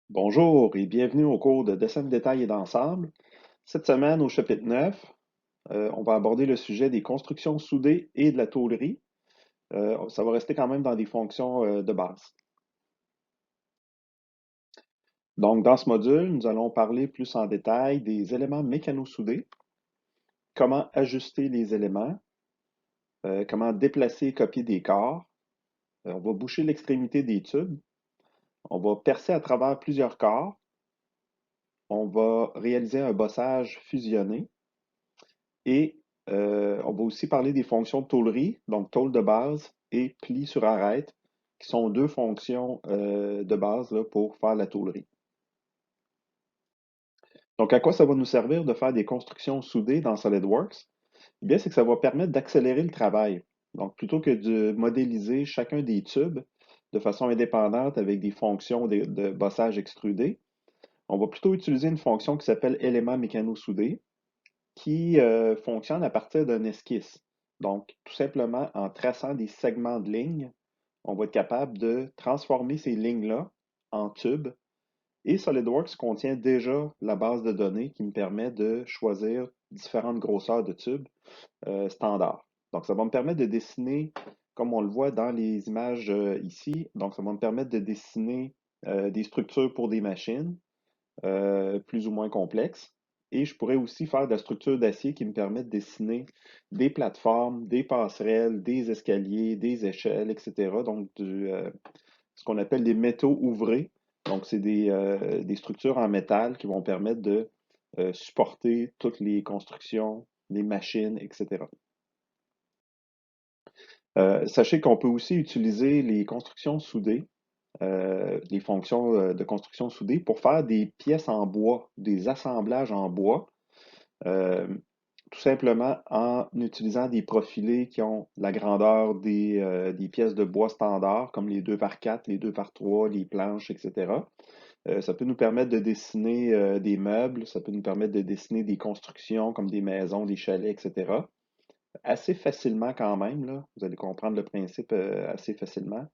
Bonjour et bienvenue au cours de Dessin de détail et d'ensemble. Cette semaine, au chapitre 9, on va aborder le sujet des constructions soudées et de la tôlerie. Ça va rester quand même dans des fonctions de base. Donc, dans ce module, nous allons parler plus en détail des éléments mécano-soudés, comment ajuster les éléments, comment déplacer et copier des corps. On va boucher l'extrémité des tubes. On va percer à travers plusieurs corps. On va réaliser un bossage fusionné. Et on va aussi parler des fonctions de tôlerie, donc tôle de base et pli sur arête, qui sont deux fonctions de base là, pour faire la tôlerie. Donc, à quoi ça va nous servir de faire des constructions soudées dans SolidWorks? Eh bien, c'est que ça va permettre d'accélérer le travail. Donc, plutôt que de modéliser chacun des tubes de façon indépendante avec des fonctions de bossage extrudé, on va plutôt utiliser une fonction qui s'appelle élément mécano-soudé, qui fonctionne à partir d'un esquisse. Donc, tout simplement, en traçant des segments de lignes, on va être capable de transformer ces lignes-là en tubes. Et SolidWorks contient déjà la base de données qui me permet de choisir différentes grosseurs de tubes standards. Donc, ça va me permettre de dessiner, comme on le voit dans les images ici, donc ça va me permettre de dessiner des structures pour des machines, plus ou moins complexes. Et je pourrais aussi faire de la structure d'acier qui me permet de dessiner des plateformes, des passerelles, des escaliers, des échelles, etc. Donc, ce qu'on appelle des métaux ouvrés. Donc, c'est des structures en métal qui vont permettre de supporter toutes les constructions, les machines, etc. Sachez qu'on peut aussi utiliser les constructions soudées, les fonctions de construction soudée pour faire des pièces en bois, des assemblages en bois, euh, tout simplement en utilisant des profilés qui ont la grandeur des pièces de bois standard, comme les 2 par 4, les 2 par 3, les planches, etc. Ça peut nous permettre de dessiner des meubles, ça peut nous permettre de dessiner des constructions comme des maisons, des chalets, etc. Assez facilement quand même, là. Vous allez comprendre le principe assez facilement.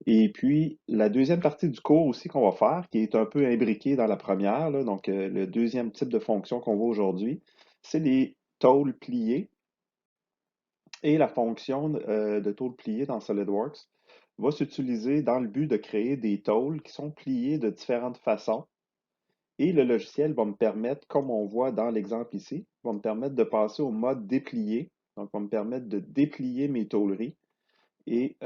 Et puis, la deuxième partie du cours aussi qu'on va faire, qui est un peu imbriquée dans la première, là, donc le deuxième type de fonction qu'on voit aujourd'hui, c'est les tôles pliées. Et la fonction de tôle pliée dans SolidWorks va s'utiliser dans le but de créer des tôles qui sont pliées de différentes façons. Et le logiciel va me permettre, comme on voit dans l'exemple ici, va me permettre de passer au mode déplié. Donc, va me permettre de déplier mes tôleries et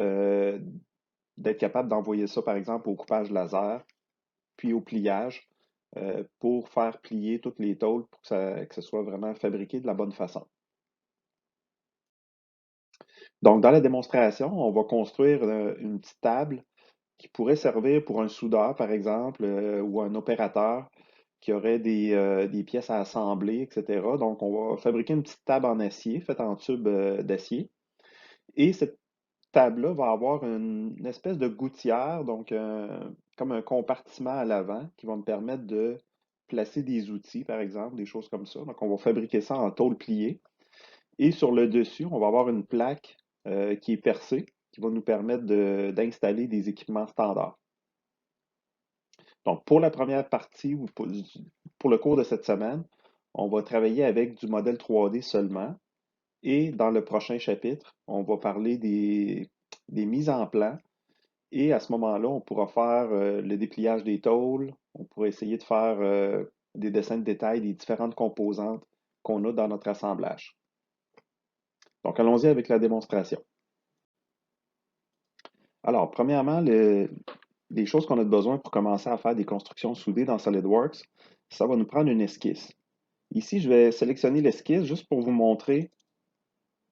d'être capable d'envoyer ça, par exemple, au coupage laser, puis au pliage, pour faire plier toutes les tôles pour que ce soit vraiment fabriqué de la bonne façon. Donc, dans la démonstration, on va construire une petite table qui pourrait servir pour un soudeur, par exemple, ou un opérateur qui aurait des pièces à assembler, etc. Donc, on va fabriquer une petite table en acier, faite en tube d'acier. Et cette table-là va avoir une espèce de gouttière, donc comme un compartiment à l'avant qui va me permettre de placer des outils, par exemple, des choses comme ça. Donc, on va fabriquer ça en tôle pliée. Et sur le dessus, on va avoir une plaque qui est percée, qui va nous permettre d'installer des équipements standards. Donc, pour la première partie ou pour le cours de cette semaine, on va travailler avec du modèle 3D seulement. Et dans le prochain chapitre, on va parler des mises en plan. Et à ce moment-là, on pourra faire le dépliage des tôles. On pourra essayer de faire des dessins de détail des différentes composantes qu'on a dans notre assemblage. Donc, allons-y avec la démonstration. Alors, premièrement, les choses qu'on a besoin pour commencer à faire des constructions soudées dans SolidWorks, ça va nous prendre une esquisse. Ici, je vais sélectionner l'esquisse juste pour vous montrer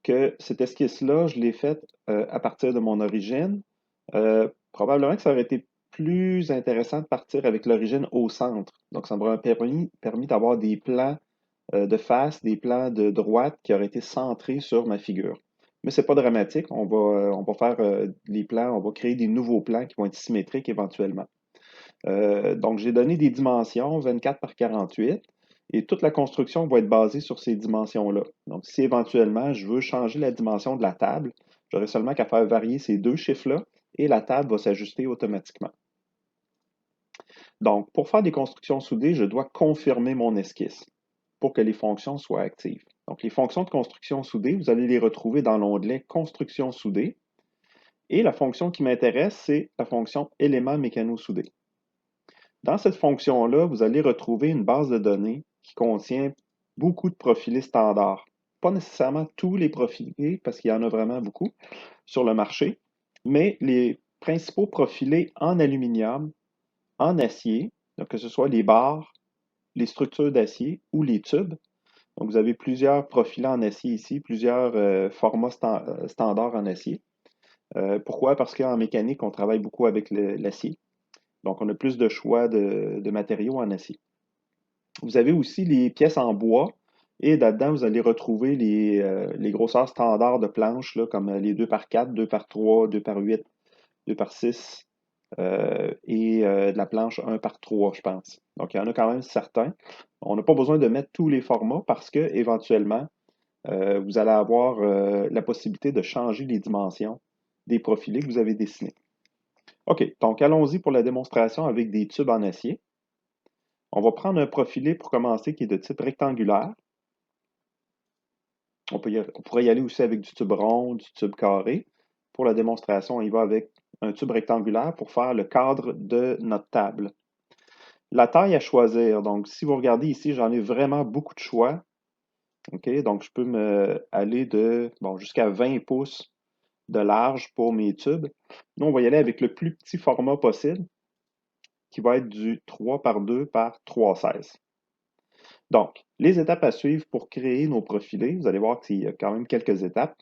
que cette esquisse-là, je l'ai faite à partir de mon origine. Probablement que ça aurait été plus intéressant de partir avec l'origine au centre. Donc, ça m'aurait permis d'avoir des plans de face, des plans de droite qui auraient été centrés sur ma figure. Mais c'est pas dramatique, on va faire les plans, on va créer des nouveaux plans qui vont être symétriques éventuellement. Donc, j'ai donné des dimensions 24 par 48 et toute la construction va être basée sur ces dimensions-là. Donc, si éventuellement je veux changer la dimension de la table, j'aurai seulement qu'à faire varier ces deux chiffres-là et la table va s'ajuster automatiquement. Donc, pour faire des constructions soudées, je dois confirmer mon esquisse pour que les fonctions soient actives. Donc, les fonctions de construction soudée, vous allez les retrouver dans l'onglet Construction soudée. Et la fonction qui m'intéresse, c'est la fonction élément mécano-soudé. Dans cette fonction-là, vous allez retrouver une base de données qui contient beaucoup de profilés standards. Pas nécessairement tous les profilés, parce qu'il y en a vraiment beaucoup sur le marché, mais les principaux profilés en aluminium, en acier, donc que ce soit les barres, les structures d'acier ou les tubes. Donc, vous avez plusieurs profilés en acier ici, plusieurs formats standards en acier. Pourquoi? Parce qu'en mécanique, on travaille beaucoup avec l'acier. Donc, on a plus de choix de matériaux en acier. Vous avez aussi les pièces en bois et là-dedans, vous allez retrouver les grosseurs standards de planches, là, comme les 2 par 4, 2 par 3, 2 par 8, 2 par 6 et de la planche 1 par 3, je pense. Donc, il y en a quand même certains. On n'a pas besoin de mettre tous les formats parce que éventuellement, vous allez avoir la possibilité de changer les dimensions des profilés que vous avez dessinés. OK, donc allons-y pour la démonstration avec des tubes en acier. On va prendre un profilé pour commencer qui est de type rectangulaire. On pourrait y aller aussi avec du tube rond, du tube carré. Pour la démonstration, on y va avec un tube rectangulaire pour faire le cadre de notre table. La taille à choisir, donc si vous regardez ici, j'en ai vraiment beaucoup de choix. OK, donc je peux aller jusqu'à 20 pouces de large pour mes tubes. Nous, on va y aller avec le plus petit format possible, qui va être du 3 par 2 par 3,16. Donc, les étapes à suivre pour créer nos profilés, vous allez voir qu'il y a quand même quelques étapes.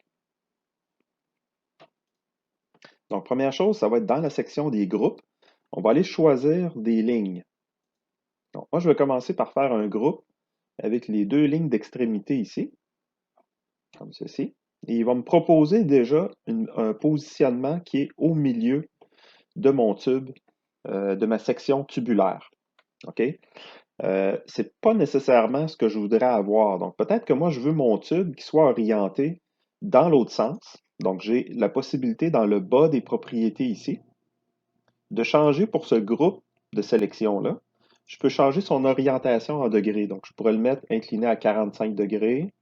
Donc, première chose, ça va être dans la section des groupes. On va aller choisir des lignes. Donc, moi, je vais commencer par faire un groupe avec les 2 lignes d'extrémité ici, comme ceci. Et il va me proposer déjà un positionnement qui est au milieu de mon tube, de ma section tubulaire. OK? C'est pas nécessairement ce que je voudrais avoir. Donc, peut-être que moi, je veux mon tube qui soit orienté dans l'autre sens. Donc, j'ai la possibilité dans le bas des propriétés ici de changer pour ce groupe de sélection-là. Je peux changer son orientation en degrés. Donc, je pourrais le mettre incliné à 45 degrés,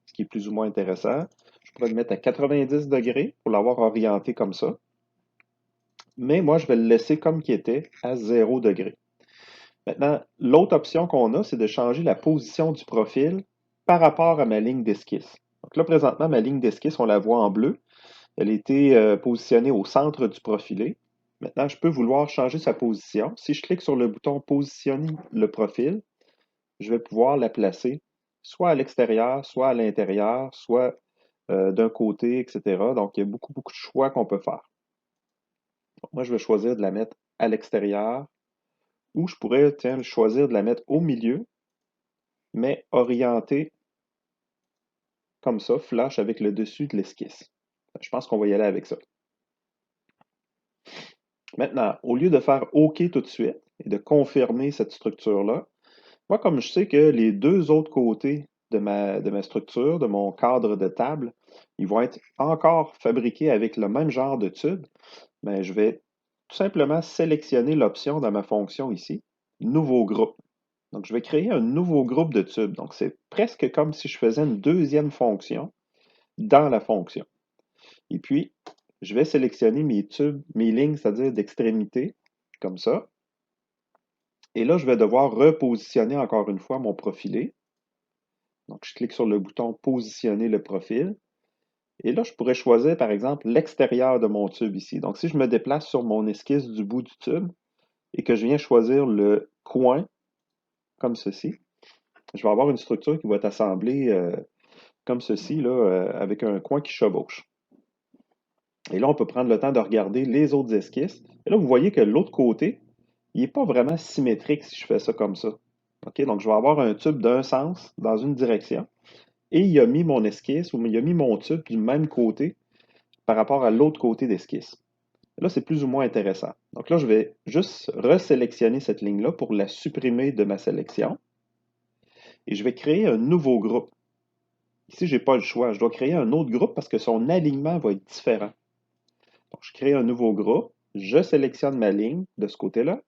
ce qui est plus ou moins intéressant. Je pourrais le mettre à 90 degrés pour l'avoir orienté comme ça. Mais moi, je vais le laisser comme qui était à 0 degré. Maintenant, l'autre option qu'on a, c'est de changer la position du profil par rapport à ma ligne d'esquisse. Donc là, présentement, ma ligne d'esquisse, on la voit en bleu. Elle a été positionnée au centre du profilé. Maintenant, je peux vouloir changer sa position. Si je clique sur le bouton Positionner le profil, je vais pouvoir la placer soit à l'extérieur, soit à l'intérieur, soit d'un côté, etc. Donc, il y a beaucoup, beaucoup de choix qu'on peut faire. Donc, moi, je vais choisir de la mettre à l'extérieur ou je pourrais choisir de la mettre au milieu, mais orientée comme ça, flush avec le dessus de l'esquisse. Je pense qu'on va y aller avec ça. Maintenant, au lieu de faire OK tout de suite et de confirmer cette structure-là, moi, comme je sais que les 2 autres côtés de ma structure, de mon cadre de table, ils vont être encore fabriqués avec le même genre de tube, mais je vais tout simplement sélectionner l'option dans ma fonction ici, Nouveau groupe. Donc, je vais créer un nouveau groupe de tubes. Donc, c'est presque comme si je faisais une deuxième fonction dans la fonction. Et puis, je vais sélectionner mes tubes, mes lignes, c'est-à-dire d'extrémité, comme ça. Et là, je vais devoir repositionner encore une fois mon profilé. Donc, je clique sur le bouton Positionner le profil. Et là, je pourrais choisir, par exemple, l'extérieur de mon tube ici. Donc, si je me déplace sur mon esquisse du bout du tube et que je viens choisir le coin, comme ceci, je vais avoir une structure qui va être assemblée comme ceci, là, avec un coin qui chevauche. Et là, on peut prendre le temps de regarder les autres esquisses. Et là, vous voyez que l'autre côté, il n'est pas vraiment symétrique si je fais ça comme ça. OK? Donc, je vais avoir un tube d'un sens dans une direction. Et il a mis mon esquisse ou il a mis mon tube du même côté par rapport à l'autre côté d'esquisse. Là, c'est plus ou moins intéressant. Donc là, je vais juste resélectionner cette ligne-là pour la supprimer de ma sélection. Et je vais créer un nouveau groupe. Ici, je n'ai pas le choix. Je dois créer un autre groupe parce que son alignement va être différent. Donc, je crée un nouveau groupe. Je sélectionne ma ligne de ce côté-là.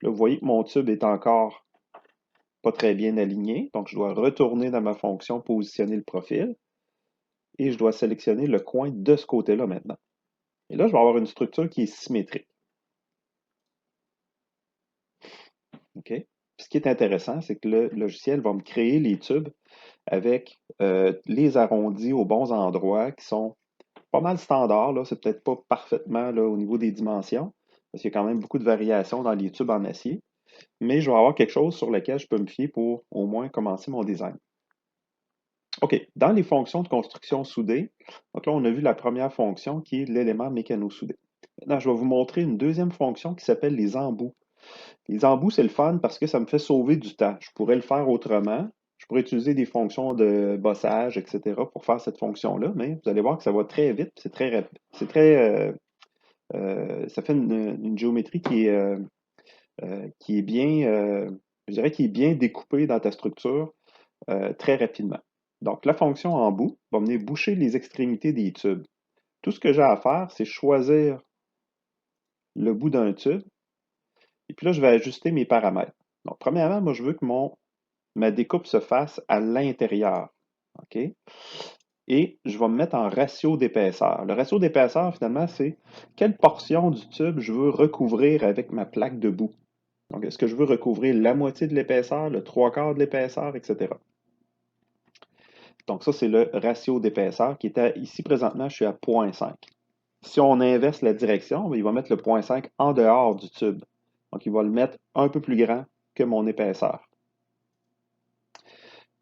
Là, vous voyez que mon tube est encore pas très bien aligné, donc je dois retourner dans ma fonction positionner le profil et je dois sélectionner le coin de ce côté-là maintenant. Et là, je vais avoir une structure qui est symétrique. OK? Puis ce qui est intéressant, c'est que le logiciel va me créer les tubes avec les arrondis aux bons endroits qui sont pas mal standards. Là, c'est peut-être pas parfaitement là, au niveau des dimensions, parce qu'il y a quand même beaucoup de variations dans les tubes en acier. Mais je vais avoir quelque chose sur lequel je peux me fier pour au moins commencer mon design. OK, dans les fonctions de construction soudée, donc là, on a vu la première fonction qui est l'élément mécano-soudé. Maintenant, je vais vous montrer une deuxième fonction qui s'appelle les embouts. Les embouts, c'est le fun parce que ça me fait sauver du temps. Je pourrais le faire autrement. Je pourrais utiliser des fonctions de bossage, etc. pour faire cette fonction-là, mais vous allez voir que ça va très vite, c'est très rapide. C'est très, ça fait une géométrie qui est bien, je dirais, qui est bien découpée dans ta structure très rapidement. Donc, la fonction embout va venir boucher les extrémités des tubes. Tout ce que j'ai à faire, c'est choisir le bout d'un tube, et puis là, je vais ajuster mes paramètres. Donc, premièrement, moi, je veux que ma découpe se fasse à l'intérieur. OK? Et je vais me mettre en ratio d'épaisseur. Le ratio d'épaisseur, finalement, c'est quelle portion du tube je veux recouvrir avec ma plaque de bout. Donc, est-ce que je veux recouvrir la moitié de l'épaisseur, le trois quarts de l'épaisseur, etc. Donc, ça, c'est le ratio d'épaisseur qui est ici, présentement, je suis à 0,5. Si on inverse la direction, il va mettre le 0,5 en dehors du tube. Donc, il va le mettre un peu plus grand que mon épaisseur.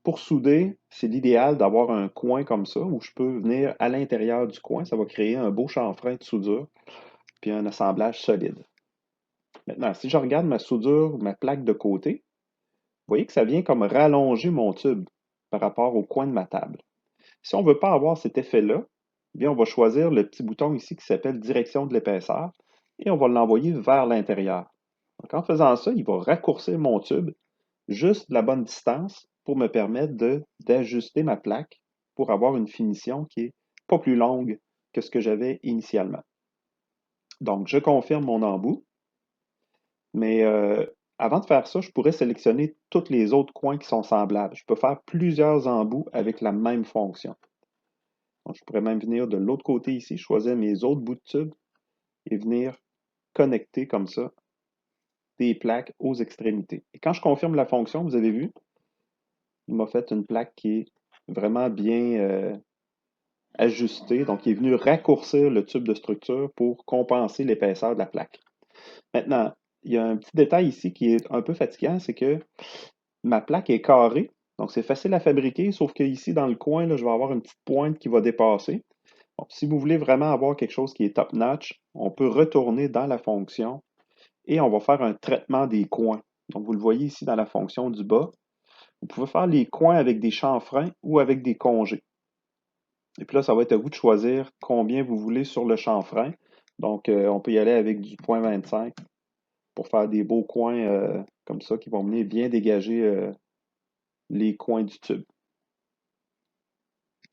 Pour souder, c'est l'idéal d'avoir un coin comme ça où je peux venir à l'intérieur du coin. Ça va créer un beau chanfrein de soudure puis un assemblage solide. Maintenant, si je regarde ma soudure, ma plaque de côté, vous voyez que ça vient comme rallonger mon tube par rapport au coin de ma table. Si on ne veut pas avoir cet effet-là, bien, on va choisir le petit bouton ici qui s'appelle direction de l'épaisseur et on va l'envoyer vers l'intérieur. Donc, en faisant ça, il va raccourcir mon tube juste la bonne distance pour me permettre d'ajuster ma plaque pour avoir une finition qui est pas plus longue que ce que j'avais initialement. Donc, je confirme mon embout, mais avant de faire ça, je pourrais sélectionner tous les autres coins qui sont semblables. Je peux faire plusieurs embouts avec la même fonction. Donc, je pourrais même venir de l'autre côté ici, choisir mes autres bouts de tube et venir connecter comme ça des plaques aux extrémités. Et quand je confirme la fonction, vous avez vu, il m'a fait une plaque qui est vraiment bien ajustée. Donc, il est venu raccourcir le tube de structure pour compenser l'épaisseur de la plaque. Maintenant, il y a un petit détail ici qui est un peu fatigant, c'est que ma plaque est carrée. Donc, c'est facile à fabriquer, sauf que ici, dans le coin, là, je vais avoir une petite pointe qui va dépasser. Donc, si vous voulez vraiment avoir quelque chose qui est top-notch, on peut retourner dans la fonction et on va faire un traitement des coins. Donc, vous le voyez ici dans la fonction du bas. Vous pouvez faire les coins avec des chanfreins ou avec des congés. Et puis là, ça va être à vous de choisir combien vous voulez sur le chanfrein. Donc, on peut y aller avec du 0,25 pour faire des beaux coins comme ça qui vont venir bien dégager les coins du tube.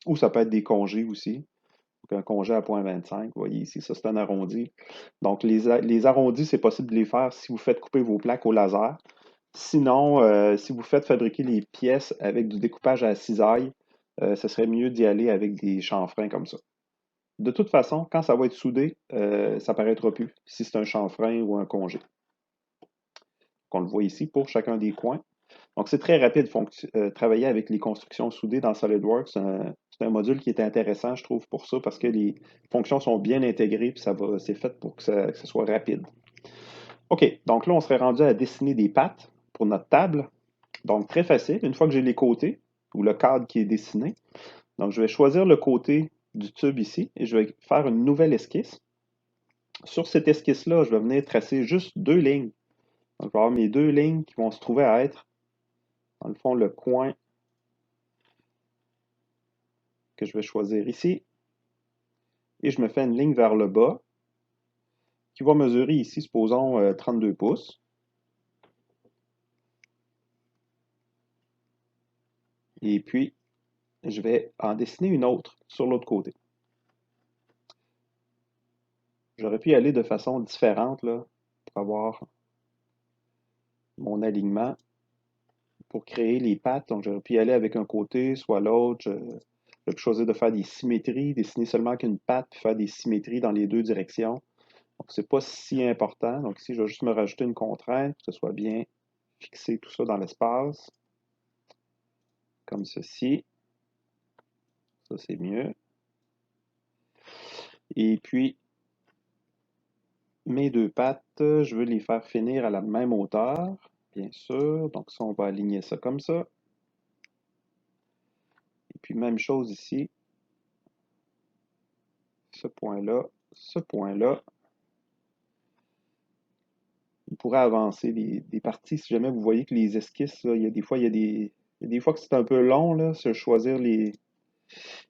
Ou ça peut être des congés aussi. Donc, un congé à 0,25, vous voyez ici, ça c'est un arrondi. Donc, les arrondis, c'est possible de les faire si vous faites couper vos plaques au laser. Sinon, si vous faites fabriquer les pièces avec du découpage à cisaille, ce serait mieux d'y aller avec des chanfreins comme ça. De toute façon, quand ça va être soudé, ça ne paraîtra plus si c'est un chanfrein ou un congé. On le voit ici pour chacun des coins. Donc, c'est très rapide travailler avec les constructions soudées dans SolidWorks. C'est un module qui est intéressant, je trouve, pour ça, parce que les fonctions sont bien intégrées, puis c'est fait pour que ce soit rapide. OK, donc là, on serait rendu à dessiner des pattes pour notre table. Donc, très facile. Une fois que j'ai les côtés, ou le cadre qui est dessiné, donc je vais choisir le côté du tube ici, et je vais faire une nouvelle esquisse. Sur cette esquisse-là, je vais venir tracer juste deux lignes. Donc, je vais avoir mes deux lignes qui vont se trouver à être, dans le fond, le coin que je vais choisir ici. Et je me fais une ligne vers le bas qui va mesurer ici, supposons, 32 pouces. Et puis, je vais en dessiner une autre sur l'autre côté. J'aurais pu y aller de façon différente là, pour avoir mon alignement pour créer les pattes. Donc, j'aurais pu y aller avec un côté, soit l'autre. J'ai pu choisir de faire des symétries, dessiner seulement qu'une patte, puis faire des symétries dans les deux directions. Donc, c'est pas si important. Donc, ici, je vais juste me rajouter une contrainte, que ce soit bien fixé tout ça dans l'espace. Comme ceci. Ça, c'est mieux. Et puis, mes deux pattes, je veux les faire finir à la même hauteur, bien sûr. Donc, ça, on va aligner ça comme ça. Et puis, même chose ici. Ce point-là, ce point-là. On pourrait avancer des parties. Si jamais vous voyez que les esquisses, là, il y a des fois, il y a des fois que c'est un peu long, là, se choisir les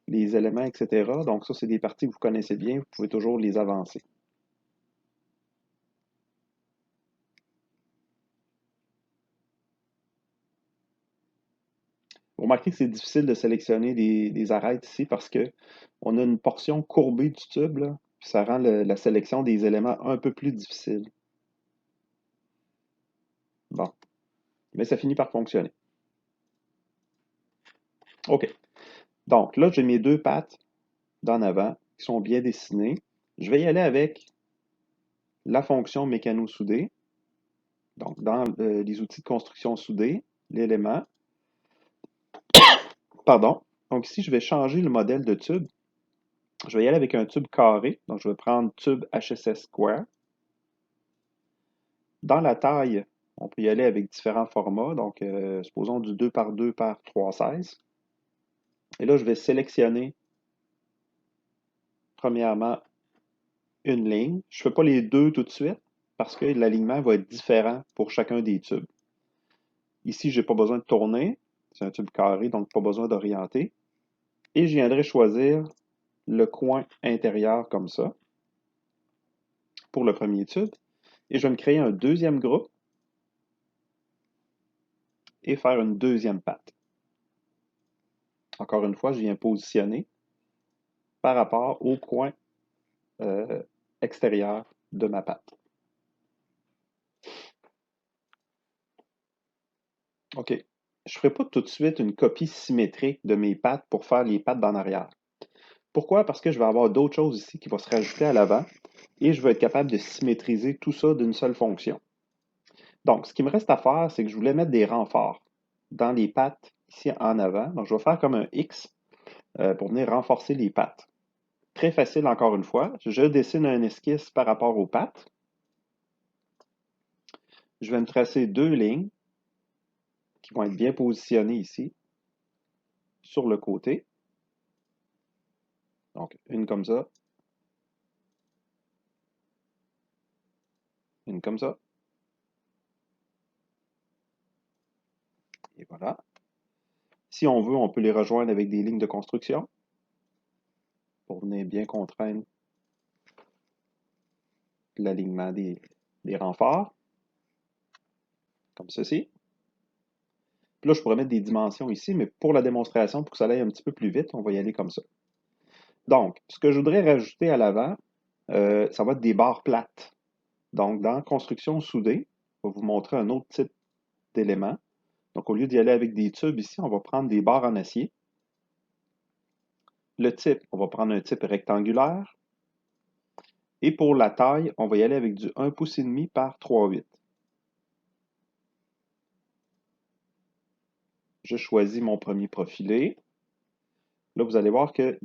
éléments, etc. Donc, ça, c'est des parties que vous connaissez bien. Vous pouvez toujours les avancer. Vous remarquez que c'est difficile de sélectionner des arêtes ici parce que on a une portion courbée du tube, là, puis ça rend la sélection des éléments un peu plus difficile. Bon, mais ça finit par fonctionner. OK. Donc, là, j'ai mes deux pattes d'en avant qui sont bien dessinées. Je vais y aller avec la fonction mécano-soudé. Donc, dans les outils de construction soudée, l'élément. Pardon. Donc, ici, je vais changer le modèle de tube. Je vais y aller avec un tube carré. Donc, je vais prendre tube HSS Square. Dans la taille, on peut y aller avec différents formats. Donc, supposons du 2 par 2 par 3,16. Et là, je vais sélectionner, premièrement, une ligne. Je ne fais pas les deux tout de suite parce que l'alignement va être différent pour chacun des tubes. Ici, je n'ai pas besoin de tourner. C'est un tube carré, donc pas besoin d'orienter. Et je viendrai choisir le coin intérieur comme ça pour le premier tube. Et je vais me créer un deuxième groupe et faire une deuxième patte. Encore une fois, je viens positionner par rapport au coin extérieur de ma patte. OK. Je ne ferai pas tout de suite une copie symétrique de mes pattes pour faire les pattes d'en arrière. Pourquoi? Parce que je vais avoir d'autres choses ici qui vont se rajouter à l'avant et je vais être capable de symétriser tout ça d'une seule fonction. Donc, ce qui me reste à faire, c'est que je voulais mettre des renforts dans les pattes ici en avant. Donc, je vais faire comme un X pour venir renforcer les pattes. Très facile encore une fois. Je dessine un esquisse par rapport aux pattes. Je vais me tracer deux lignes qui vont être bien positionnées ici sur le côté. Donc, une comme ça, une comme ça. Et voilà. Si on veut, on peut les rejoindre avec des lignes de construction pour venir bien contraindre l'alignement des renforts, comme ceci. Puis là, je pourrais mettre des dimensions ici, mais pour la démonstration, pour que ça aille un petit peu plus vite, on va y aller comme ça. Donc, ce que je voudrais rajouter à l'avant, ça va être des barres plates. Donc, dans construction soudée, je vais vous montrer un autre type d'élément. Donc, au lieu d'y aller avec des tubes ici, on va prendre des barres en acier. Le type, on va prendre un type rectangulaire. Et pour la taille, on va y aller avec du 1,5 pouce par 3,8. Je choisis mon premier profilé. Là, vous allez voir qu'il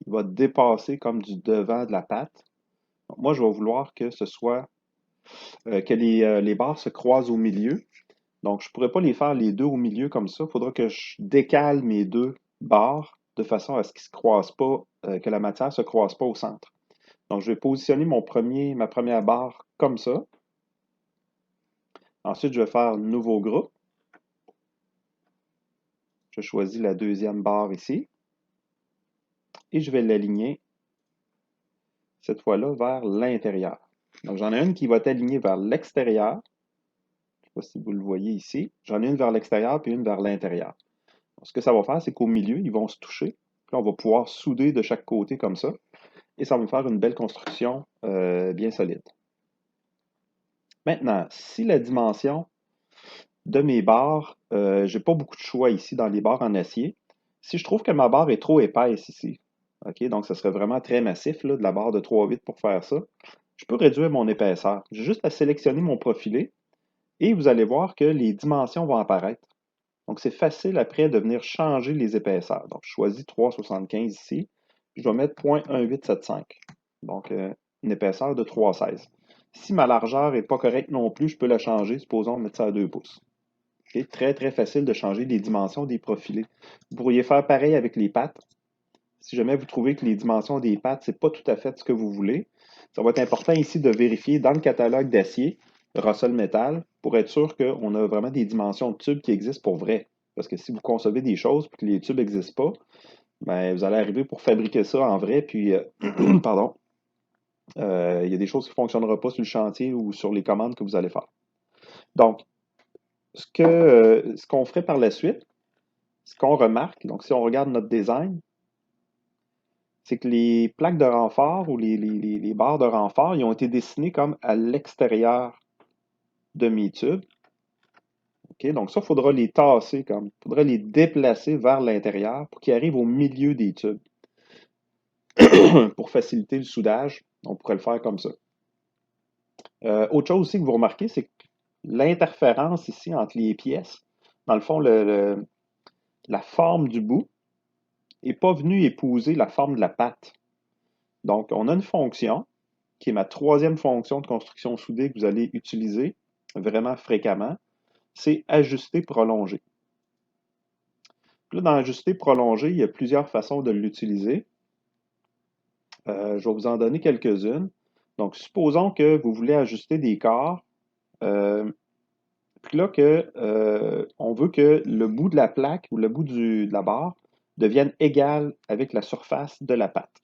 va dépasser comme du devant de la patte. Donc, moi, je vais vouloir que ce soit que les barres se croisent au milieu. Donc, je ne pourrais pas les faire les deux au milieu comme ça. Il faudra que je décale mes deux barres de façon à ce qu'ils se croisent pas, que la matière ne se croise pas au centre. Donc, je vais positionner ma première barre comme ça. Ensuite, je vais faire nouveau groupe. Je choisis la deuxième barre ici. Et je vais l'aligner, cette fois-là, vers l'intérieur. Donc, j'en ai une qui va être alignée vers l'extérieur. Je ne sais pas si vous le voyez ici. J'en ai une vers l'extérieur puis une vers l'intérieur. Ce que ça va faire, c'est qu'au milieu, ils vont se toucher. Puis on va pouvoir souder de chaque côté comme ça. Et ça va me faire une belle construction bien solide. Maintenant, si la dimension de mes barres, j'ai pas beaucoup de choix ici dans les barres en acier. Si je trouve que ma barre est trop épaisse ici, OK, donc ça serait vraiment très massif, là, de la barre de 3/8 pour faire ça, je peux réduire mon épaisseur. J'ai juste à sélectionner mon profilé et vous allez voir que les dimensions vont apparaître. Donc, c'est facile après de venir changer les épaisseurs. Donc, je choisis 3,75 ici. Puis je vais mettre 0,1875. Donc, une épaisseur de 3,16. Si ma largeur n'est pas correcte non plus, je peux la changer. Supposons mettre ça à 2 pouces. Okay? Très, très facile de changer les dimensions des profilés. Vous pourriez faire pareil avec les pattes. Si jamais vous trouvez que les dimensions des pattes, ce n'est pas tout à fait ce que vous voulez, ça va être important ici de vérifier dans le catalogue d'acier, Russell Metal, pour être sûr qu'on a vraiment des dimensions de tubes qui existent pour vrai. Parce que si vous concevez des choses et que les tubes n'existent pas, ben, vous allez arriver pour fabriquer ça en vrai, puis, pardon, il y a des choses qui ne fonctionneront pas sur le chantier ou sur les commandes que vous allez faire. Donc, ce qu'on ferait par la suite, ce qu'on remarque, donc si on regarde notre design, c'est que les plaques de renfort ou les barres de renfort, ils ont été dessinées comme à l'extérieur de mes tubes. OK? Donc ça, il faudra les tasser comme. Il faudra les déplacer vers l'intérieur pour qu'ils arrivent au milieu des tubes. Pour faciliter le soudage, on pourrait le faire comme ça. Autre chose aussi que vous remarquez, c'est que l'interférence ici entre les pièces, dans le fond, la forme du bout n'est pas venue épouser la forme de la patte. Donc, on a une fonction qui est ma troisième fonction de construction soudée que vous allez utiliser vraiment fréquemment, c'est ajuster prolonger. Là, dans ajuster prolonger, il y a plusieurs façons de l'utiliser. Je vais vous en donner quelques-unes. Donc, supposons que vous voulez ajuster des corps, puis là on veut que le bout de la plaque ou le bout de la barre devienne égal avec la surface de la patte.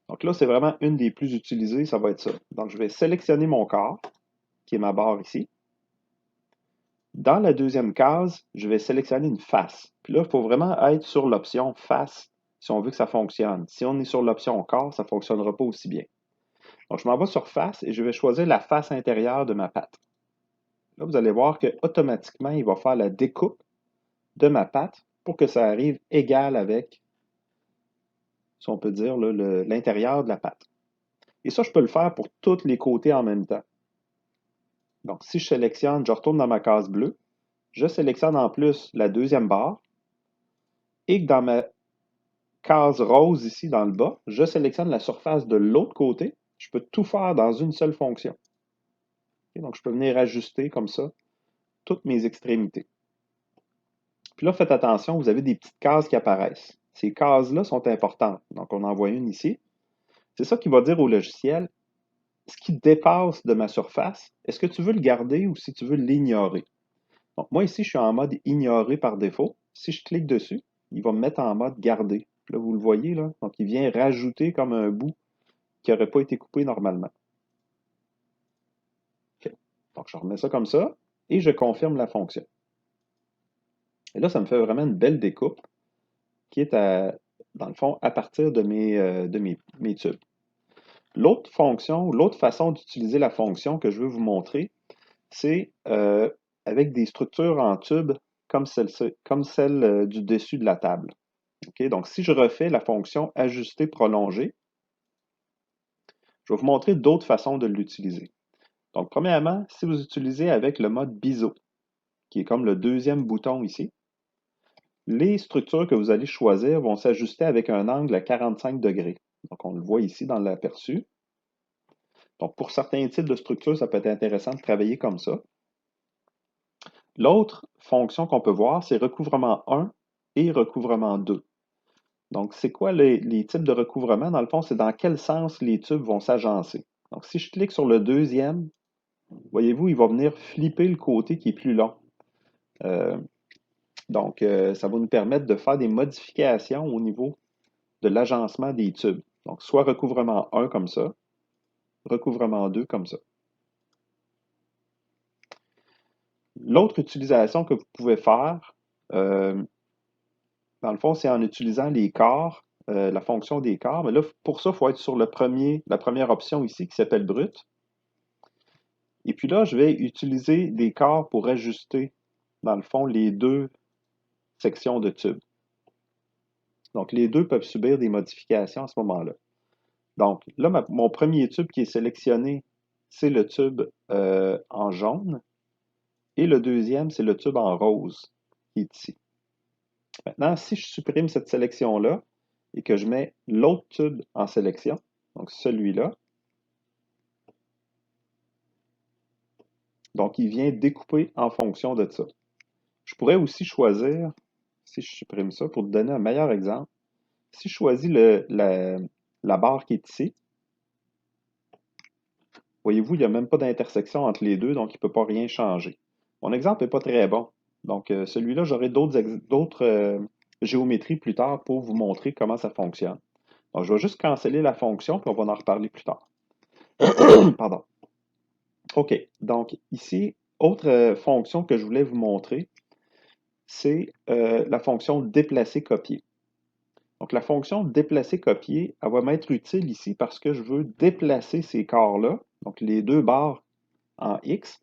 Donc là, c'est vraiment une des plus utilisées, ça va être ça. Donc, je vais sélectionner mon corps, qui est ma barre ici. Dans la deuxième case, je vais sélectionner une face. Puis là, il faut vraiment être sur l'option face si on veut que ça fonctionne. Si on est sur l'option corps, ça ne fonctionnera pas aussi bien. Donc, je m'en vais sur face et je vais choisir la face intérieure de ma patte. Là, vous allez voir qu'automatiquement, il va faire la découpe de ma patte pour que ça arrive égal avec, si on peut dire, l'intérieur de la patte. Et ça, je peux le faire pour tous les côtés en même temps. Donc, si je sélectionne, je retourne dans ma case bleue, je sélectionne en plus la deuxième barre et que dans ma case rose ici dans le bas, je sélectionne la surface de l'autre côté. Je peux tout faire dans une seule fonction. Okay, donc, je peux venir ajuster comme ça toutes mes extrémités. Puis là, faites attention, vous avez des petites cases qui apparaissent. Ces cases-là sont importantes. Donc, on en voit une ici. C'est ça qui va dire au logiciel, ce qui dépasse de ma surface, est-ce que tu veux le garder ou si tu veux l'ignorer? Donc, moi ici, je suis en mode ignorer par défaut. Si je clique dessus, il va me mettre en mode garder. Là, vous le voyez, là. Donc, il vient rajouter comme un bout qui n'aurait pas été coupé normalement. OK. Donc, je remets ça comme ça et je confirme la fonction. Et là, ça me fait vraiment une belle découpe qui est, dans le fond, à partir de mes tubes. L'autre fonction, l'autre façon d'utiliser la fonction que je veux vous montrer, c'est avec des structures en tube comme celle du dessus de la table. Okay? Donc, si je refais la fonction ajuster prolonger, je vais vous montrer d'autres façons de l'utiliser. Donc, premièrement, si vous utilisez avec le mode biseau, qui est comme le deuxième bouton ici, les structures que vous allez choisir vont s'ajuster avec un angle à 45 degrés. Donc, on le voit ici dans l'aperçu. Donc, pour certains types de structures, ça peut être intéressant de travailler comme ça. L'autre fonction qu'on peut voir, c'est recouvrement 1 et recouvrement 2. Donc, c'est quoi les types de recouvrement? Dans le fond, c'est dans quel sens les tubes vont s'agencer. Donc, si je clique sur le deuxième, voyez-vous, il va venir flipper le côté qui est plus long. Ça va nous permettre de faire des modifications au niveau de l'agencement des tubes. Donc, soit recouvrement 1 comme ça, recouvrement 2 comme ça. L'autre utilisation que vous pouvez faire, dans le fond, c'est en utilisant les corps, la fonction des corps. Mais là, pour ça, il faut être sur la première option ici qui s'appelle brut. Et puis là, je vais utiliser des corps pour ajuster dans le fond, les deux sections de tube. Donc, les deux peuvent subir des modifications à ce moment-là. Donc, là, mon premier tube qui est sélectionné, c'est le tube en jaune. Et le deuxième, c'est le tube en rose qui est ici. Maintenant, si je supprime cette sélection-là et que je mets l'autre tube en sélection, donc celui-là, donc il vient découper en fonction de ça. Je pourrais aussi choisir, si je supprime ça, pour te donner un meilleur exemple, si je choisis la barre qui est ici, voyez-vous, il n'y a même pas d'intersection entre les deux, donc il ne peut pas rien changer. Mon exemple n'est pas très bon. Donc, celui-là, j'aurai d'autres géométries plus tard pour vous montrer comment ça fonctionne. Donc, je vais juste canceller la fonction, puis on va en reparler plus tard. Pardon. OK. Donc, ici, autre fonction que je voulais vous montrer, c'est la fonction déplacer-copier. Donc, la fonction déplacer-copier, elle va m'être utile ici parce que je veux déplacer ces corps-là, donc les deux barres en X,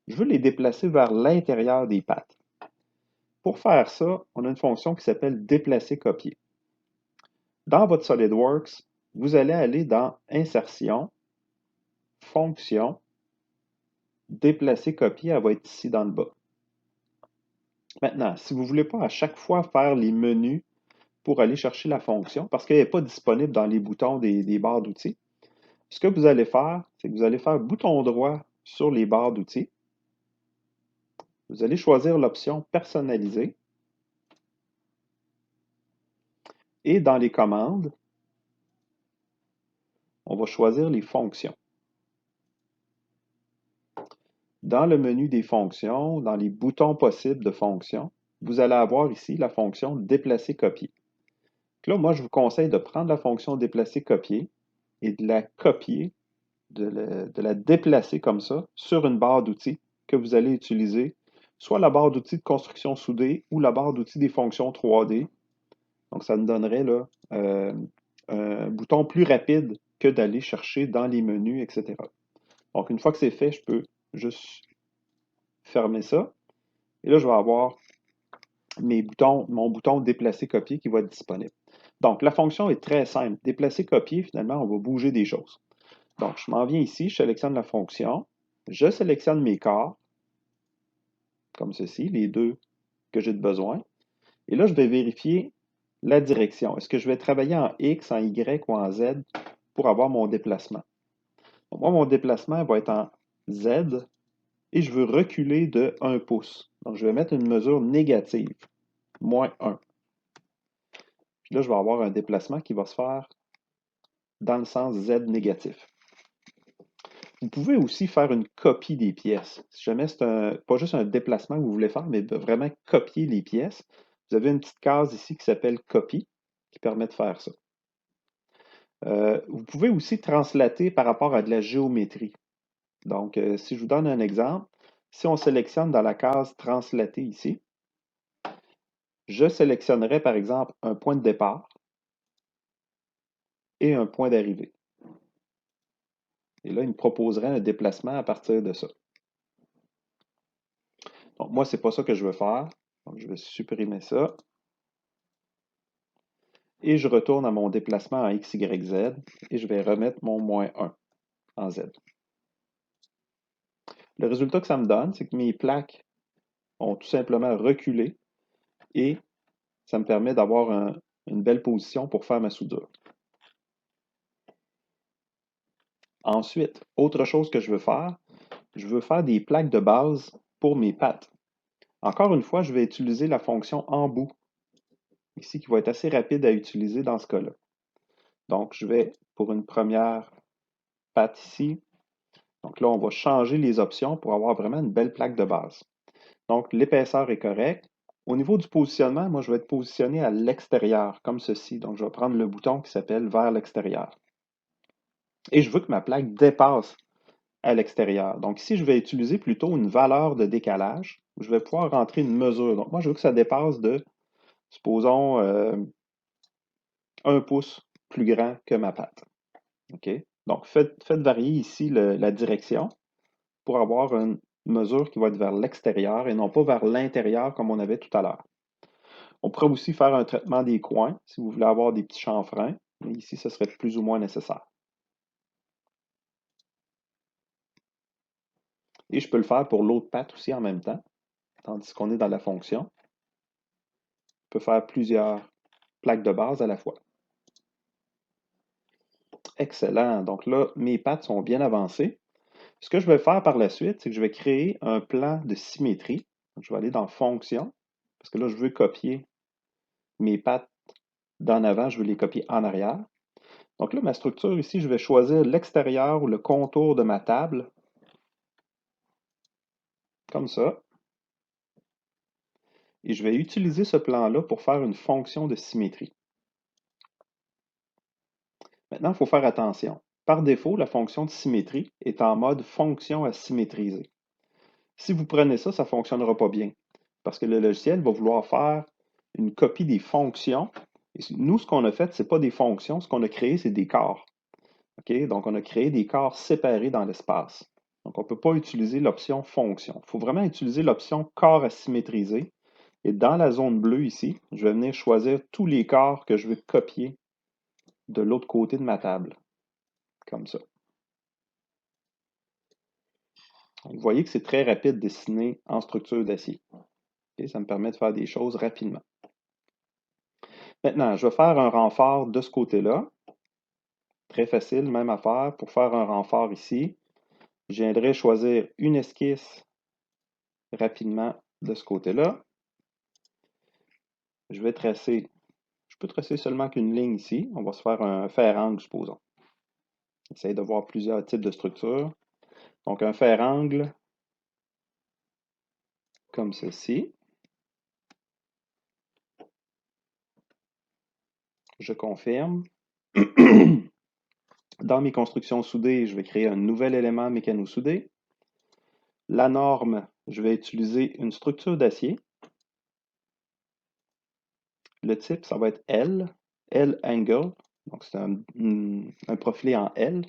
je veux les déplacer vers l'intérieur des pattes. Pour faire ça, on a une fonction qui s'appelle déplacer-copier. Dans votre SolidWorks, vous allez aller dans Insertion, Fonction, Déplacer-copier, elle va être ici dans le bas. Maintenant, si vous ne voulez pas à chaque fois faire les menus pour aller chercher la fonction, parce qu'elle n'est pas disponible dans les boutons des barres d'outils, ce que vous allez faire, c'est que vous allez faire bouton droit sur les barres d'outils. Vous allez choisir l'option Personnaliser. Et dans les commandes, on va choisir les fonctions. Dans le menu des fonctions, dans les boutons possibles de fonctions, vous allez avoir ici la fonction Déplacer-copier. Là, moi, je vous conseille de prendre la fonction Déplacer-copier et de la copier, de la déplacer comme ça sur une barre d'outils que vous allez utiliser, soit la barre d'outils de construction soudée ou la barre d'outils des fonctions 3D. Donc, ça nous donnerait là, un bouton plus rapide que d'aller chercher dans les menus, etc. Donc, une fois que c'est fait, je peux juste fermer ça. Et là, je vais avoir mon bouton déplacer-copier qui va être disponible. Donc, la fonction est très simple. Déplacer-copier, finalement, on va bouger des choses. Donc, je m'en viens ici, je sélectionne la fonction, je sélectionne mes corps, comme ceci, les deux que j'ai de besoin. Et là, je vais vérifier la direction. Est-ce que je vais travailler en X, en Y ou en Z pour avoir mon déplacement? Donc, moi, mon déplacement va être en Z et je veux reculer de 1 pouce. Donc, je vais mettre une mesure négative, moins 1. Puis là, je vais avoir un déplacement qui va se faire dans le sens Z négatif. Vous pouvez aussi faire une copie des pièces. Si jamais c'est pas juste un déplacement que vous voulez faire, mais vraiment copier les pièces, vous avez une petite case ici qui s'appelle Copie, qui permet de faire ça. Vous pouvez aussi translater par rapport à de la géométrie. Donc, si je vous donne un exemple, si on sélectionne dans la case Translater ici, je sélectionnerai par exemple un point de départ et un point d'arrivée. Et là, il me proposerait un déplacement à partir de ça. Donc, moi, ce n'est pas ça que je veux faire. Donc, je vais supprimer ça. Et je retourne à mon déplacement en X, Y, Z et je vais remettre mon moins 1 en Z. Le résultat que ça me donne, c'est que mes plaques ont tout simplement reculé et ça me permet d'avoir une belle position pour faire ma soudure. Ensuite, autre chose que je veux faire des plaques de base pour mes pattes. Encore une fois, je vais utiliser la fonction embout, ici, qui va être assez rapide à utiliser dans ce cas-là. Donc, je vais, pour une première patte ici, donc là, on va changer les options pour avoir vraiment une belle plaque de base. Donc, l'épaisseur est correcte. Au niveau du positionnement, moi, je vais être positionné à l'extérieur, comme ceci. Donc, je vais prendre le bouton qui s'appelle vers l'extérieur. Et je veux que ma plaque dépasse à l'extérieur. Donc, ici, je vais utiliser plutôt une valeur de décalage. Où je vais pouvoir rentrer une mesure. Donc, moi, je veux que ça dépasse de, supposons, 1 pouce plus grand que ma patte. OK? Donc, faites varier ici la direction pour avoir mesure qui va être vers l'extérieur et non pas vers l'intérieur comme on avait tout à l'heure. On pourrait aussi faire un traitement des coins si vous voulez avoir des petits chanfreins, mais ici, ce serait plus ou moins nécessaire. Et je peux le faire pour l'autre patte aussi en même temps, tandis qu'on est dans la fonction. Je peux faire plusieurs plaques de base à la fois. Excellent. Donc là, mes pattes sont bien avancées. Ce que je vais faire par la suite, c'est que je vais créer un plan de symétrie. Donc, je vais aller dans Fonction, parce que là, je veux copier mes pattes d'en avant, je veux les copier en arrière. Donc là, ma structure ici, je vais choisir l'extérieur ou le contour de ma table, comme ça. Et je vais utiliser ce plan-là pour faire une fonction de symétrie. Maintenant, il faut faire attention. Par défaut, la fonction de symétrie est en mode fonction à symétriser. Si vous prenez ça, ça ne fonctionnera pas bien, parce que le logiciel va vouloir faire une copie des fonctions. Et nous, ce qu'on a fait, ce n'est pas des fonctions, ce qu'on a créé, c'est des corps. OK? Donc, on a créé des corps séparés dans l'espace. Donc, on ne peut pas utiliser l'option fonction. Il faut vraiment utiliser l'option corps à symétriser. Et dans la zone bleue ici, je vais venir choisir tous les corps que je veux copier de l'autre côté de ma table, comme ça. Donc, vous voyez que c'est très rapide de dessiner en structure d'acier. Okay? Ça me permet de faire des choses rapidement. Maintenant, je vais faire un renfort de ce côté-là. Très facile, même affaire. Pour faire un renfort ici, je viendrai choisir une esquisse rapidement de ce côté-là. Je vais tracer, je peux tracer seulement qu'une ligne ici. On va se faire un fer-angle, supposons. Essaye de voir plusieurs types de structures. Donc, un fer-angle comme ceci. Je confirme. Dans mes constructions soudées, je vais créer un nouvel élément mécano-soudé. La norme, je vais utiliser une structure d'acier. Le type, ça va être L, L angle. Donc, c'est un profilé en L.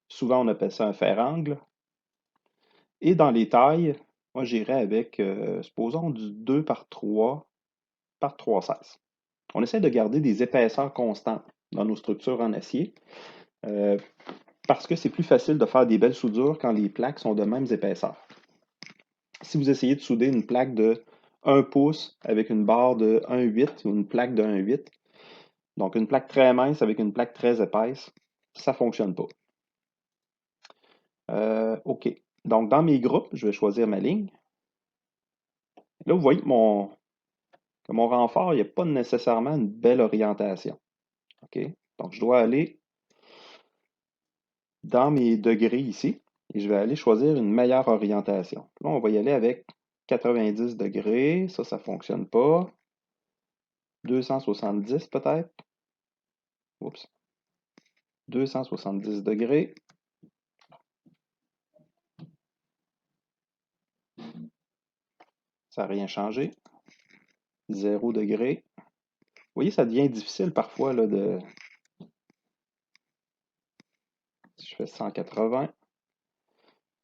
Souvent, on appelle ça un fer-angle. Et dans les tailles, moi, j'irai avec, supposons, du 2 par 3 par 3,16. On essaie de garder des épaisseurs constantes dans nos structures en acier parce que c'est plus facile de faire des belles soudures quand les plaques sont de mêmes épaisseurs. Si vous essayez de souder une plaque de 1 pouce avec une barre de 1,8 ou une plaque de 1,8, donc une plaque très mince avec une plaque très épaisse, ça ne fonctionne pas. OK. Donc, dans mes groupes, je vais choisir ma ligne. Là, vous voyez que mon renfort, il n'y a pas nécessairement une belle orientation. OK? Donc, je dois aller dans mes degrés ici et je vais aller choisir une meilleure orientation. Là, on va y aller avec 90 degrés. Ça ne fonctionne pas. 270 peut-être. Oups. 270 degrés. Ça n'a rien changé. 0 degré. Vous voyez, ça devient difficile parfois là, de. Si je fais 180.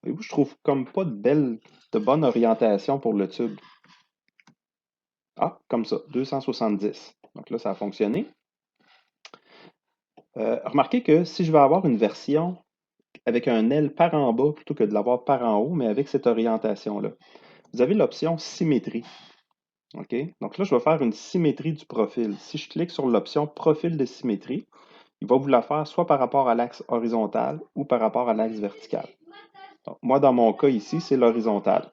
Voyez-vous, je trouve comme pas de bonne orientation pour le tube. Ah, comme ça, 270. Donc là, ça a fonctionné. Remarquez que si je veux avoir une version avec un L par en bas plutôt que de l'avoir par en haut, mais avec cette orientation-là, vous avez l'option symétrie. OK? Donc là, je vais faire une symétrie du profil. Si je clique sur l'option profil de symétrie, il va vous la faire soit par rapport à l'axe horizontal ou par rapport à l'axe vertical. Donc, moi, dans mon cas ici, c'est l'horizontal.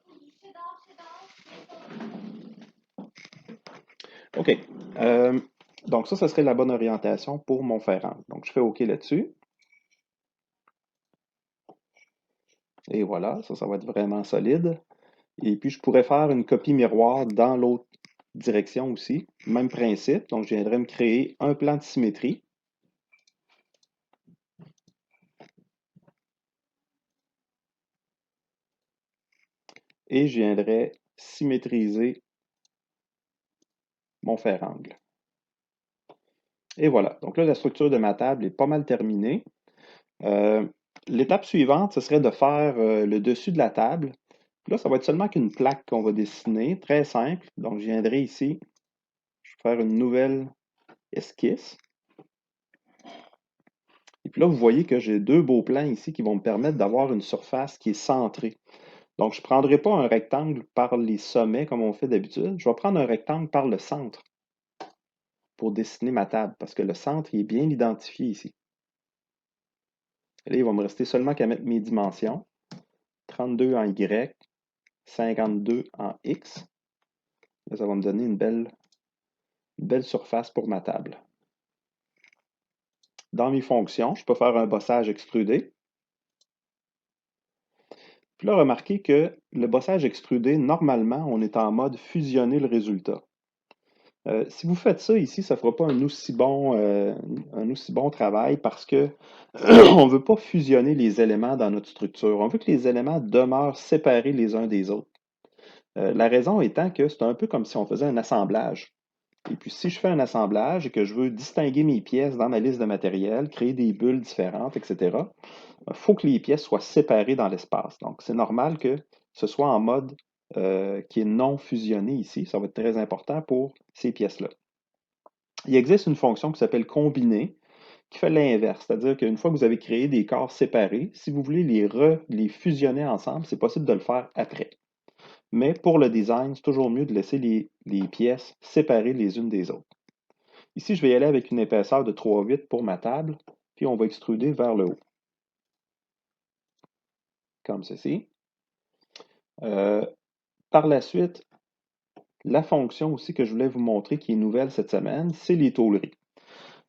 OK. Donc ça serait la bonne orientation pour mon fer-angle. Donc je fais OK là-dessus. Et voilà, ça va être vraiment solide. Et puis je pourrais faire une copie miroir dans l'autre direction aussi. Même principe. Donc je viendrais me créer un plan de symétrie. Et je viendrais symétriser mon fer-angle. Et voilà. Donc là, la structure de ma table est pas mal terminée. L'étape suivante, ce serait de faire le dessus de la table. Là, ça va être seulement qu'une plaque qu'on va dessiner, très simple. Donc, je viendrai ici, je vais faire une nouvelle esquisse. Et puis là, vous voyez que j'ai deux beaux plans ici qui vont me permettre d'avoir une surface qui est centrée. Donc, je ne prendrai pas un rectangle par les sommets comme on fait d'habitude. Je vais prendre un rectangle par le centre pour dessiner ma table parce que le centre il est bien identifié ici. Et là, il va me rester seulement qu'à mettre mes dimensions. 32 en Y, 52 en X. Là, ça va me donner une belle surface pour ma table. Dans mes fonctions, je peux faire un bossage extrudé. Puis là, remarquez que le bossage extrudé, normalement, on est en mode fusionner le résultat. Si vous faites ça ici, ça ne fera pas un aussi bon travail parce que on ne veut pas fusionner les éléments dans notre structure. On veut que les éléments demeurent séparés les uns des autres. La raison étant que c'est un peu comme si on faisait un assemblage. Et puis, si je fais un assemblage et que je veux distinguer mes pièces dans ma liste de matériel, créer des bulles différentes, etc., il faut que les pièces soient séparées dans l'espace. Donc, c'est normal que ce soit en mode qui est non fusionné ici. Ça va être très important pour ces pièces-là. Il existe une fonction qui s'appelle combiner, qui fait l'inverse. C'est-à-dire qu'une fois que vous avez créé des corps séparés, si vous voulez les fusionner ensemble, c'est possible de le faire après. Mais pour le design, c'est toujours mieux de laisser les pièces séparées les unes des autres. Ici, je vais y aller avec une épaisseur de 3/8 pour ma table, puis on va extruder vers le haut, comme ceci. Par la suite, la fonction aussi que je voulais vous montrer qui est nouvelle cette semaine, c'est les tôleries.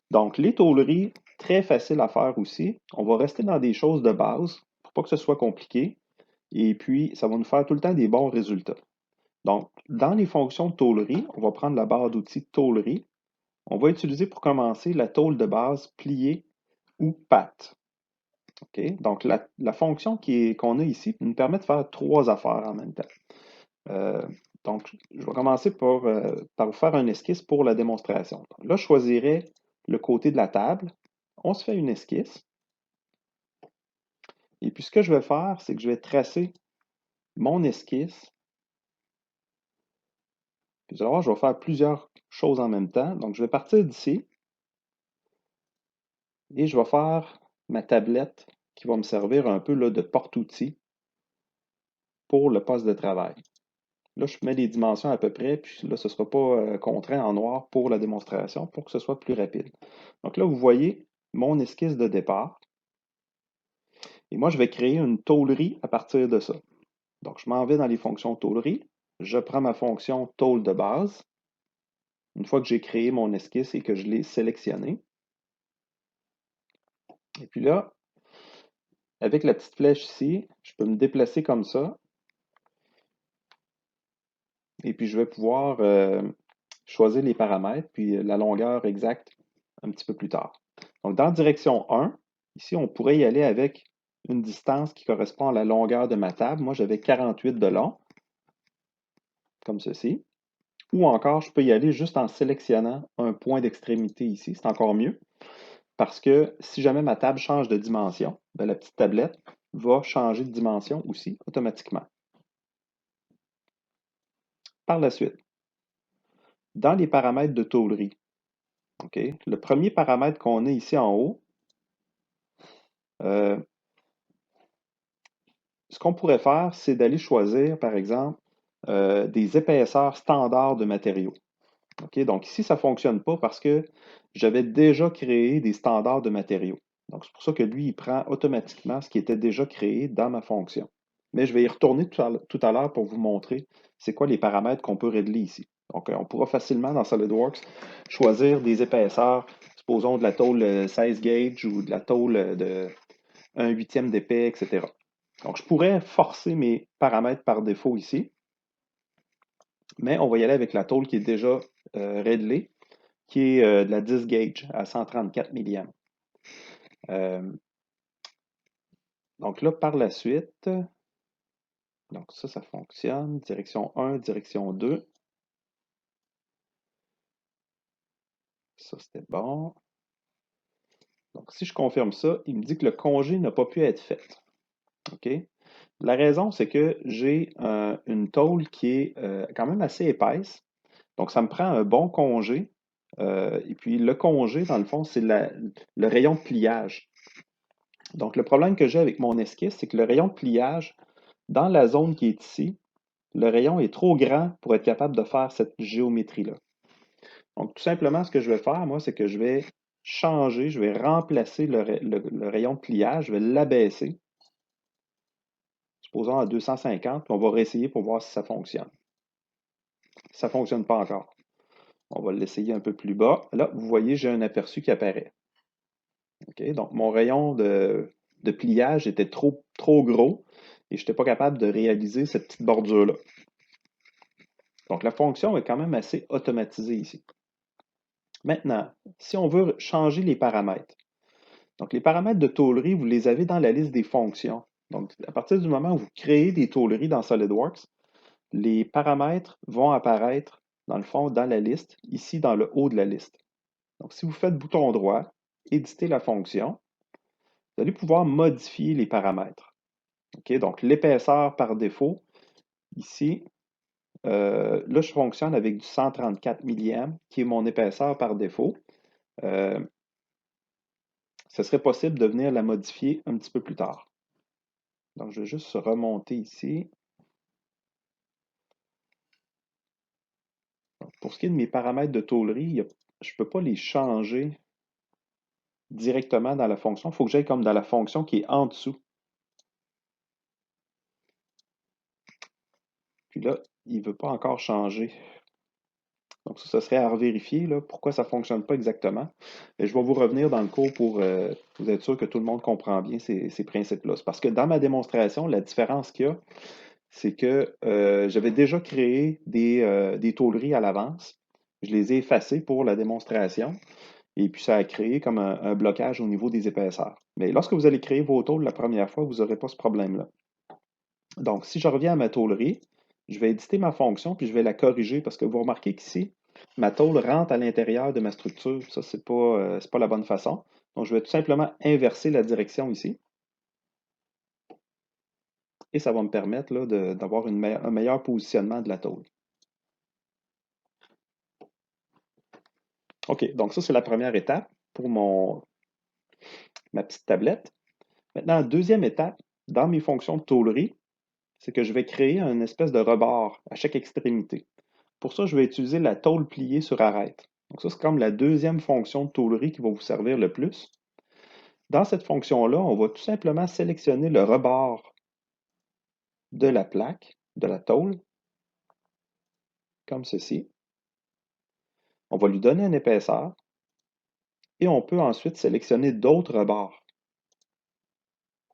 Donc, les tôleries, très facile à faire aussi. On va rester dans des choses de base pour pas que ce soit compliqué. Et puis, ça va nous faire tout le temps des bons résultats. Donc, dans les fonctions de tôlerie, on va prendre la barre d'outils tôlerie. On va utiliser pour commencer la tôle de base pliée ou patte. OK? Donc, la fonction qu'on a ici nous permet de faire trois affaires en même temps. Donc, je vais commencer par vous faire un esquisse pour la démonstration. Donc, là, je choisirai le côté de la table. On se fait une esquisse. Et puis, ce que je vais faire, c'est que je vais tracer mon esquisse. Puis, vous allez voir, je vais faire plusieurs choses en même temps. Donc, je vais partir d'ici et je vais faire ma tablette qui va me servir un peu là, de porte-outils pour le poste de travail. Là, je mets les dimensions à peu près, puis là, ce ne sera pas contraint en noir pour la démonstration pour que ce soit plus rapide. Donc là, vous voyez mon esquisse de départ. Et moi, je vais créer une tôlerie à partir de ça. Donc, je m'en vais dans les fonctions tôlerie. Je prends ma fonction tôle de base. Une fois que j'ai créé mon esquisse et que je l'ai sélectionné. Et puis là, avec la petite flèche ici, je peux me déplacer comme ça. Et puis, je vais pouvoir choisir les paramètres, puis la longueur exacte un petit peu plus tard. Donc, dans direction 1, ici, on pourrait y aller avec une distance qui correspond à la longueur de ma table. Moi, j'avais 48 de long, comme ceci. Ou encore, je peux y aller juste en sélectionnant un point d'extrémité ici. C'est encore mieux parce que si jamais ma table change de dimension, ben, la petite tablette va changer de dimension aussi automatiquement. Par la suite, dans les paramètres de tôlerie, le premier paramètre qu'on a ici en haut, euh, ce qu'on pourrait faire, c'est d'aller choisir, par exemple, des épaisseurs standards de matériaux. Donc ici, ça ne fonctionne pas parce que j'avais déjà créé des standards de matériaux. Donc c'est pour ça que lui, il prend automatiquement ce qui était déjà créé dans ma fonction. Mais je vais y retourner tout à l'heure pour vous montrer c'est quoi les paramètres qu'on peut régler ici. Donc on pourra facilement dans SolidWorks choisir des épaisseurs, supposons de la tôle 16 gauge ou de la tôle de 1/8 d'épais, etc. Donc je pourrais forcer mes paramètres par défaut ici, mais on va y aller avec la tôle qui est déjà réglée, qui est de la 10 gauge à 134 milliamps. Donc là, par la suite, donc ça fonctionne. Direction 1, direction 2. Ça, c'était bon. Donc si je confirme ça, il me dit que le congé n'a pas pu être fait. OK? La raison, c'est que j'ai une tôle qui est quand même assez épaisse. Donc, ça me prend un bon congé. Et puis, le congé, dans le fond, c'est le rayon de pliage. Donc, le problème que j'ai avec mon esquisse, c'est que le rayon de pliage, dans la zone qui est ici, le rayon est trop grand pour être capable de faire cette géométrie-là. Donc, tout simplement, ce que je vais faire, moi, c'est que je vais changer, je vais remplacer le rayon de pliage, je vais l'abaisser, supposons à 250, puis on va réessayer pour voir si ça fonctionne. Ça ne fonctionne pas encore. On va l'essayer un peu plus bas. Là, vous voyez, j'ai un aperçu qui apparaît. OK? Donc, mon rayon de pliage était trop gros et je n'étais pas capable de réaliser cette petite bordure-là. Donc, la fonction est quand même assez automatisée ici. Maintenant, si on veut changer les paramètres, donc les paramètres de tôlerie, vous les avez dans la liste des fonctions. Donc, à partir du moment où vous créez des tôleries dans SolidWorks, les paramètres vont apparaître, dans le fond, dans la liste, ici dans le haut de la liste. Donc, si vous faites bouton droit, éditer la fonction, vous allez pouvoir modifier les paramètres. OK? Donc, l'épaisseur par défaut, ici, là, je fonctionne avec du 134 millième, qui est mon épaisseur par défaut. Ce serait possible de venir la modifier un petit peu plus tard. Donc, je vais juste remonter ici. Donc, pour ce qui est de mes paramètres de tôlerie, je ne peux pas les changer directement dans la fonction. Il faut que j'aille comme dans la fonction qui est en dessous. Puis là, il ne veut pas encore changer. Donc ça serait à revérifier là, pourquoi ça ne fonctionne pas exactement. Et je vais vous revenir dans le cours pour vous être sûr que tout le monde comprend bien ces principes-là. Parce que dans ma démonstration, la différence qu'il y a, c'est que j'avais déjà créé des tôleries à l'avance. Je les ai effacées pour la démonstration. Et puis, ça a créé comme un blocage au niveau des épaisseurs. Mais lorsque vous allez créer vos tôles la première fois, vous n'aurez pas ce problème-là. Donc, si je reviens à ma tôlerie, je vais éditer ma fonction, puis je vais la corriger, parce que vous remarquez qu'ici, ma tôle rentre à l'intérieur de ma structure. Ça, c'est pas la bonne façon. Donc, je vais tout simplement inverser la direction ici. Et ça va me permettre d'avoir un meilleur positionnement de la tôle. OK, donc ça, c'est la première étape pour ma petite tablette. Maintenant, deuxième étape, dans mes fonctions de tôlerie, c'est que je vais créer un espèce de rebord à chaque extrémité. Pour ça, je vais utiliser la tôle pliée sur arête. Donc ça, c'est comme la deuxième fonction de tôlerie qui va vous servir le plus. Dans cette fonction-là, on va tout simplement sélectionner le rebord de la plaque, de la tôle, comme ceci. On va lui donner une épaisseur et on peut ensuite sélectionner d'autres rebords,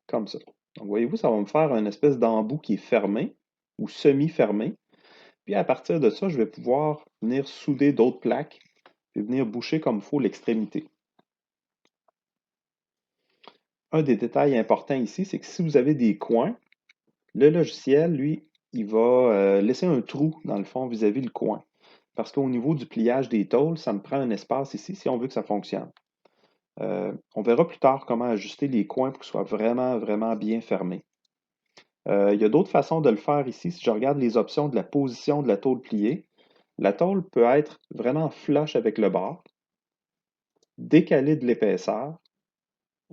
comme ça. Donc voyez-vous, ça va me faire une espèce d'embout qui est fermé ou semi-fermé. Puis à partir de ça, je vais pouvoir venir souder d'autres plaques et venir boucher comme il faut l'extrémité. Un des détails importants ici, c'est que si vous avez des coins, le logiciel, lui, il va laisser un trou dans le fond vis-à-vis le coin. Parce qu'au niveau du pliage des tôles, ça me prend un espace ici si on veut que ça fonctionne. On verra plus tard comment ajuster les coins pour qu'ils soient vraiment, vraiment bien fermés. Il y a d'autres façons de le faire ici. Si je regarde les options de la position de la tôle pliée, la tôle peut être vraiment flush avec le bord, décaler de l'épaisseur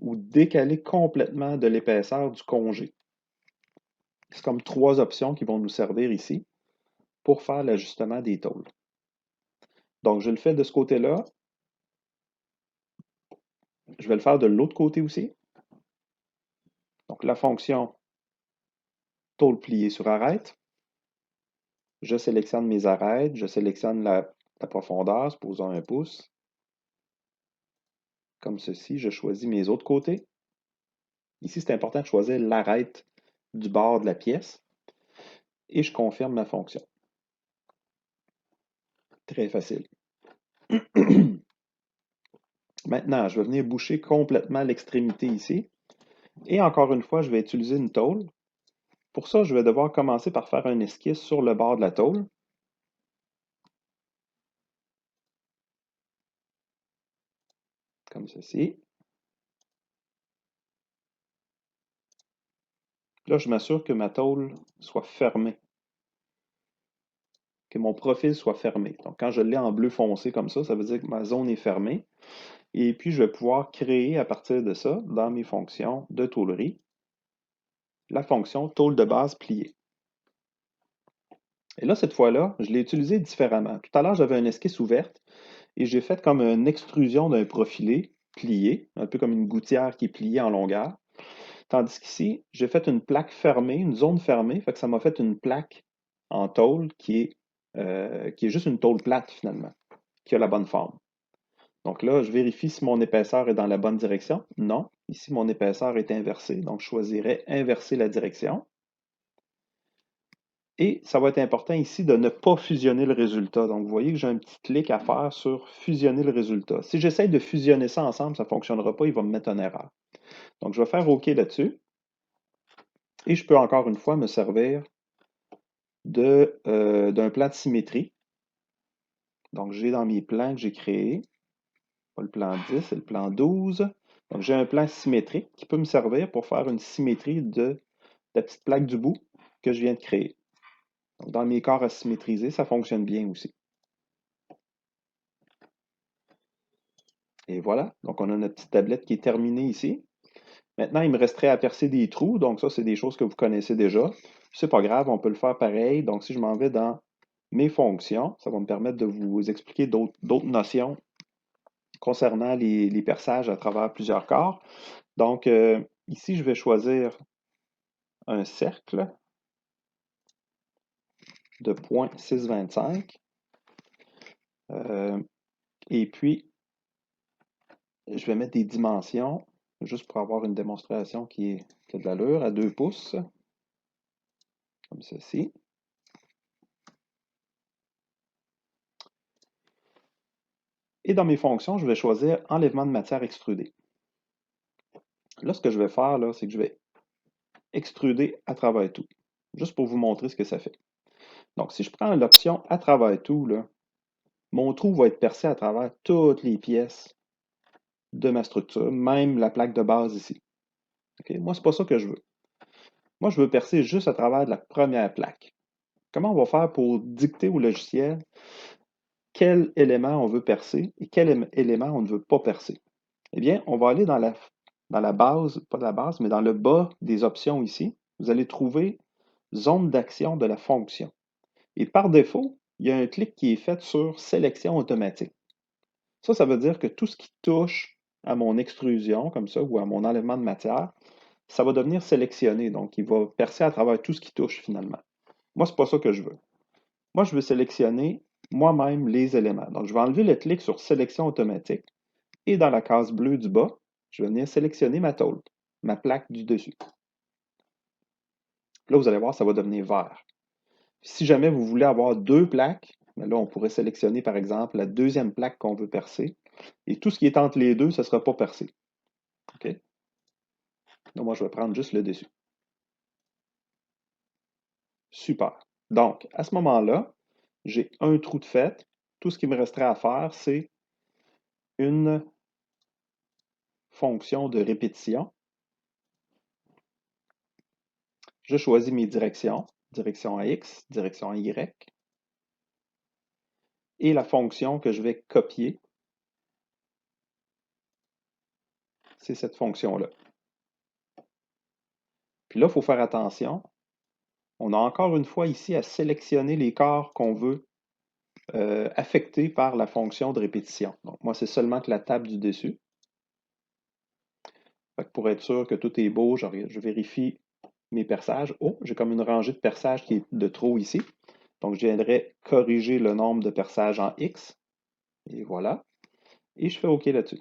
ou décaler complètement de l'épaisseur du congé. C'est comme trois options qui vont nous servir ici pour faire l'ajustement des tôles. Donc, je le fais de ce côté-là. Je vais le faire de l'autre côté aussi. Donc, la fonction tôle pliée sur arête. Je sélectionne mes arêtes. Je sélectionne la profondeur, supposons 1 pouce. Comme ceci, je choisis mes autres côtés. Ici, c'est important de choisir l'arête du bord de la pièce. Et je confirme ma fonction. Très facile. Maintenant, je vais venir boucher complètement l'extrémité ici. Et encore une fois, je vais utiliser une tôle. Pour ça, je vais devoir commencer par faire un esquisse sur le bord de la tôle. Comme ceci. Là, je m'assure que ma tôle soit fermée, que mon profil soit fermé. Donc, quand je l'ai en bleu foncé comme ça veut dire que ma zone est fermée. Et puis, je vais pouvoir créer à partir de ça, dans mes fonctions de tôlerie, la fonction tôle de base pliée. Et là, cette fois-là, je l'ai utilisé différemment. Tout à l'heure, j'avais une esquisse ouverte et j'ai fait comme une extrusion d'un profilé plié, un peu comme une gouttière qui est pliée en longueur. Tandis qu'ici, j'ai fait une plaque fermée, une zone fermée, fait que ça m'a fait une plaque en tôle qui est juste une tôle plate finalement, qui a la bonne forme. Donc là, je vérifie si mon épaisseur est dans la bonne direction. Non. Ici, mon épaisseur est inversé, donc je choisirais inverser la direction. Et ça va être important ici de ne pas fusionner le résultat. Donc, vous voyez que j'ai un petit clic à faire sur fusionner le résultat. Si j'essaie de fusionner ça ensemble, ça ne fonctionnera pas, il va me mettre une erreur. Donc, je vais faire OK là-dessus. Et je peux encore une fois me servir d'un plan de symétrie. Donc, j'ai dans mes plans que j'ai créés, pas le plan 10, c'est le plan 12. Donc, j'ai un plan symétrique qui peut me servir pour faire une symétrie de la petite plaque du bout que je viens de créer. Donc, dans mes corps à symétriser, ça fonctionne bien aussi. Et voilà, donc on a notre petite tablette qui est terminée ici. Maintenant, il me resterait à percer des trous, donc ça, c'est des choses que vous connaissez déjà. C'est pas grave, on peut le faire pareil. Donc, si je m'en vais dans mes fonctions, ça va me permettre de vous expliquer d'autres notions concernant les perçages à travers plusieurs corps. Donc, ici, je vais choisir un cercle de 0,625. Et puis, je vais mettre des dimensions, juste pour avoir une démonstration qui a de l'allure, à 2 pouces, comme ceci. Et dans mes fonctions, je vais choisir enlèvement de matière extrudée. Là, ce que je vais faire, c'est que je vais extruder à travers tout, juste pour vous montrer ce que ça fait. Donc, si je prends l'option à travers tout, mon trou va être percé à travers toutes les pièces de ma structure, même la plaque de base ici. Okay? Moi, ce n'est pas ça que je veux. Moi, je veux percer juste à travers de la première plaque. Comment on va faire pour dicter au logiciel quel élément on veut percer et quel élément on ne veut pas percer? Eh bien, on va aller dans la base, pas la base, mais dans le bas des options ici. Vous allez trouver zone d'action de la fonction. Et par défaut, il y a un clic qui est fait sur sélection automatique. Ça veut dire que tout ce qui touche à mon extrusion, comme ça, ou à mon enlèvement de matière, ça va devenir sélectionné. Donc, il va percer à travers tout ce qui touche finalement. Moi, ce n'est pas ça que je veux. Moi, je veux sélectionner moi-même les éléments. Donc, je vais enlever le clic sur sélection automatique. Et dans la case bleue du bas, je vais venir sélectionner ma tôle, ma plaque du dessus. Là, vous allez voir, ça va devenir vert. Si jamais vous voulez avoir deux plaques, là, on pourrait sélectionner, par exemple, la deuxième plaque qu'on veut percer. Et tout ce qui est entre les deux, ce ne sera pas percé. OK? Donc, moi, je vais prendre juste le dessus. Super. Donc, à ce moment-là, j'ai un trou de fait. Tout ce qui me resterait à faire, c'est une fonction de répétition. Je choisis mes directions, direction X, direction Y. Et la fonction que je vais copier, c'est cette fonction-là. Puis là, il faut faire attention. On a encore une fois ici à sélectionner les corps qu'on veut affecter par la fonction de répétition. Donc, moi, c'est seulement que la table du dessus. Fait que pour être sûr que tout est beau, je vérifie mes perçages. Oh, j'ai comme une rangée de perçages qui est de trop ici. Donc, je viendrai corriger le nombre de perçages en X. Et voilà. Et je fais OK là-dessus.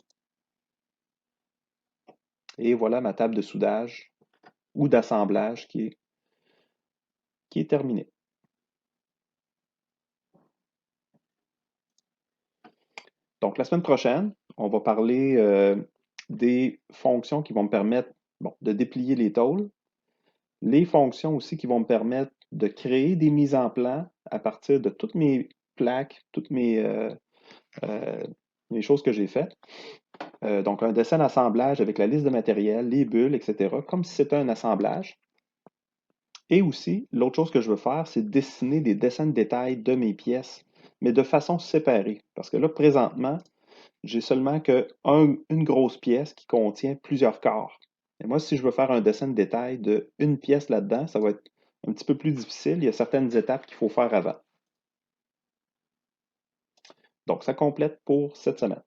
Et voilà ma table de soudage ou d'assemblage qui est terminée. Donc, la semaine prochaine, on va parler des fonctions qui vont me permettre de déplier les tôles, les fonctions aussi qui vont me permettre de créer des mises en plan à partir de toutes mes plaques, toutes mes choses que j'ai faites. Donc, un dessin d'assemblage avec la liste de matériel, les bulles, etc., comme si c'était un assemblage. Et aussi, l'autre chose que je veux faire, c'est dessiner des dessins de détail de mes pièces, mais de façon séparée. Parce que là, présentement, j'ai seulement une grosse pièce qui contient plusieurs corps. Et moi, si je veux faire un dessin de détail de une pièce là-dedans, ça va être un petit peu plus difficile. Il y a certaines étapes qu'il faut faire avant. Donc, ça complète pour cette semaine.